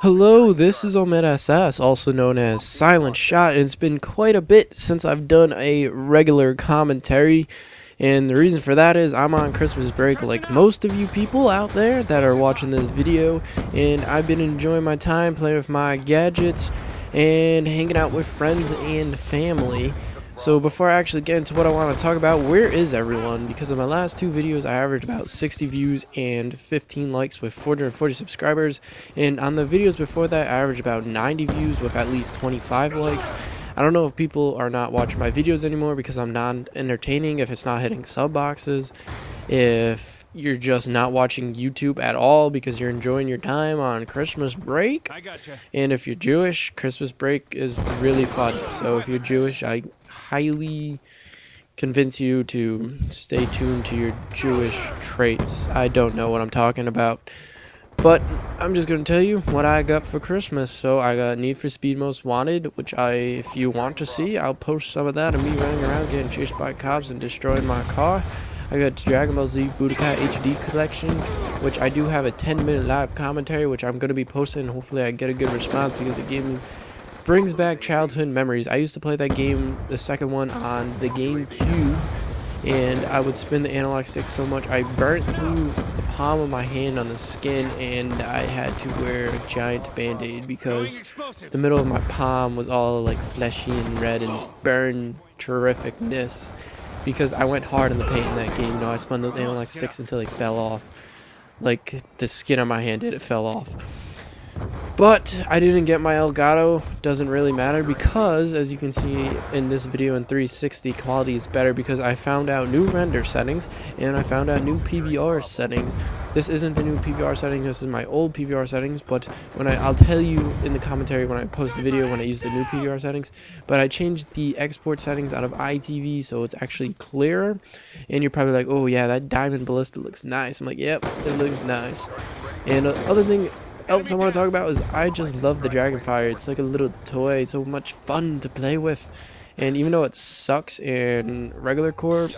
Hello, this is Omed SS, also known as Silent Shot, and it's been quite a bit since I've done a regular commentary, and the reason for that is I'm on Christmas break like most of you people out there that are watching this video, and I've been enjoying my time playing with my gadgets and hanging out with friends and family. So before I actually get into what I want to talk about, where is everyone? Because in my last two videos I averaged about 60 views and 15 likes with 440 subscribers, and on the videos before that I averaged about 90 views with at least 25 likes. I don't know if people are not watching my videos anymore because I'm not entertaining, if it's not hitting sub boxes, if you're just not watching YouTube at all because you're enjoying your time on Christmas break. I gotcha. And if you're Jewish, Christmas break is really fun. So if you're Jewish, I highly convince you to stay tuned to your Jewish traits. I don't know what I'm talking about, but I'm just going to tell you what I got for Christmas. So I got Need for Speed Most Wanted, which if you want to see, I'll post some of that of me running around getting chased by cops and destroying my car. I got Dragon Ball Z Budokai HD Collection, which I do have a 10-minute live commentary, which I'm going to be posting. Hopefully I get a good response because the game brings back childhood memories. I used to play that game, the second one, on the GameCube, and I would spin the analog stick so much I burnt through the palm of my hand on the skin, and I had to wear a giant band-aid because the middle of my palm was all like fleshy and red and burned terrificness. Because I went hard in the paint in that game, I spun those analog sticks until they fell off. Like the skin on my hand did, it fell off. But I didn't get my Elgato, doesn't really matter because, as you can see in this video in 360, quality is better because I found out new render settings and I found out new PVR settings. This isn't the new PVR settings, this is my old PVR settings, but I'll tell you in the commentary when I post the video when I use the new PVR settings, but I changed the export settings out of iTV so it's actually clearer, and you're probably like, oh yeah, that diamond ballista looks nice. I'm like, yep, it looks nice. And the other thing else I want to talk about is I just love the Dragonfire. It's like a little toy, so much fun to play with, and even though it sucks in regular core,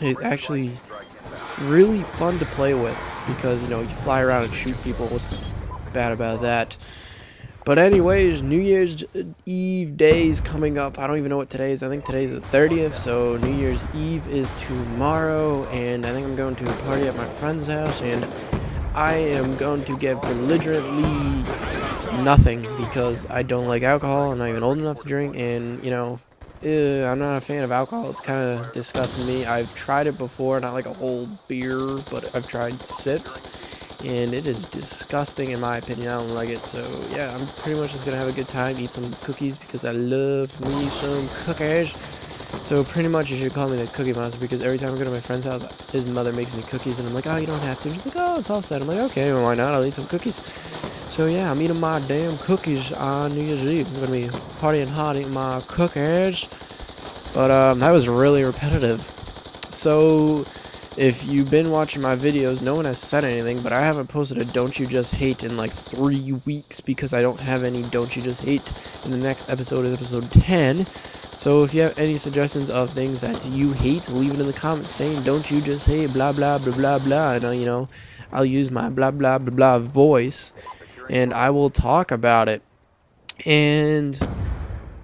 it's actually really fun to play with because you fly around and shoot people. What's bad about that? But anyways, New Year's Eve day is coming up. I don't even know what today is. I think today's the 30th, so New Year's Eve is tomorrow, and I think I'm going to a party at my friend's house, and I am going to get belligerently nothing because I don't like alcohol. I'm not even old enough to drink, and I'm not a fan of alcohol. It's kind of disgusting me. I've tried it before, not like a whole beer, but I've tried sips, and it is disgusting in my opinion. I don't like it. So yeah, I'm pretty much just gonna have a good time, eat some cookies because I love me some cookies. So pretty much you should call me the Cookie Monster because every time I go to my friend's house, his mother makes me cookies, and I'm like, oh, you don't have to. She's like, oh, it's all set. I'm like, okay, well, why not? I'll eat some cookies. So yeah, I'm eating my damn cookies on New Year's Eve. I'm gonna be partying hard eating my cookies. But that was really repetitive. So if you've been watching my videos, no one has said anything, but I haven't posted a Don't You Just Hate in like 3 weeks because I don't have any Don't You Just Hate. In the next episode is episode 10. So if you have any suggestions of things that you hate, leave it in the comments saying don't you just hate blah blah blah blah blah, and I'll use my blah blah blah blah voice and I will talk about it. And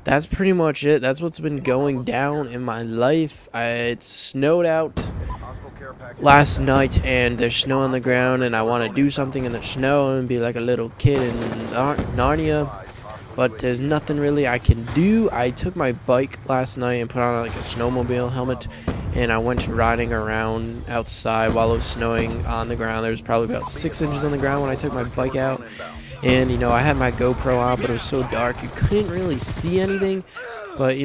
that's pretty much it. That's what's been going down in my life. It snowed out last night and there's snow on the ground, and I want to do something in the snow and be like a little kid in Narnia, but there's nothing really I can do. I took my bike last night and put on like a snowmobile helmet, and I went riding around outside while it was snowing on the ground. There was probably about 6 inches on the ground when I took my bike out, and I had my GoPro on, but it was so dark you couldn't really see anything. But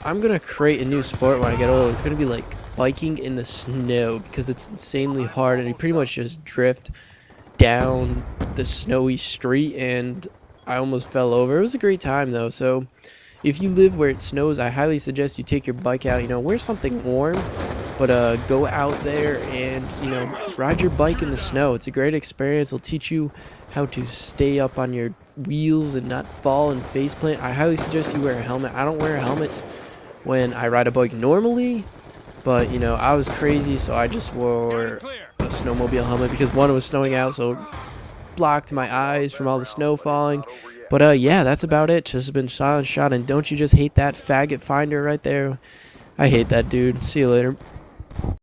I'm gonna create a new sport when I get old. It's gonna be like biking in the snow because it's insanely hard, and you pretty much just drift down the snowy street, and I almost fell over. It was a great time though. So if you live where it snows, I highly suggest you take your bike out, wear something warm, but go out there and ride your bike in the snow. It's a great experience. It'll teach you how to stay up on your wheels and not fall and face plant. I highly suggest you wear a helmet. I don't wear a helmet when I ride a bike normally, but I was crazy, so I just wore a snowmobile helmet because one, it was snowing out, so blocked my eyes from all the snow falling. But yeah, that's about it. Just been silent shot, and don't you just hate that faggot finder right there? I hate that dude. See you later.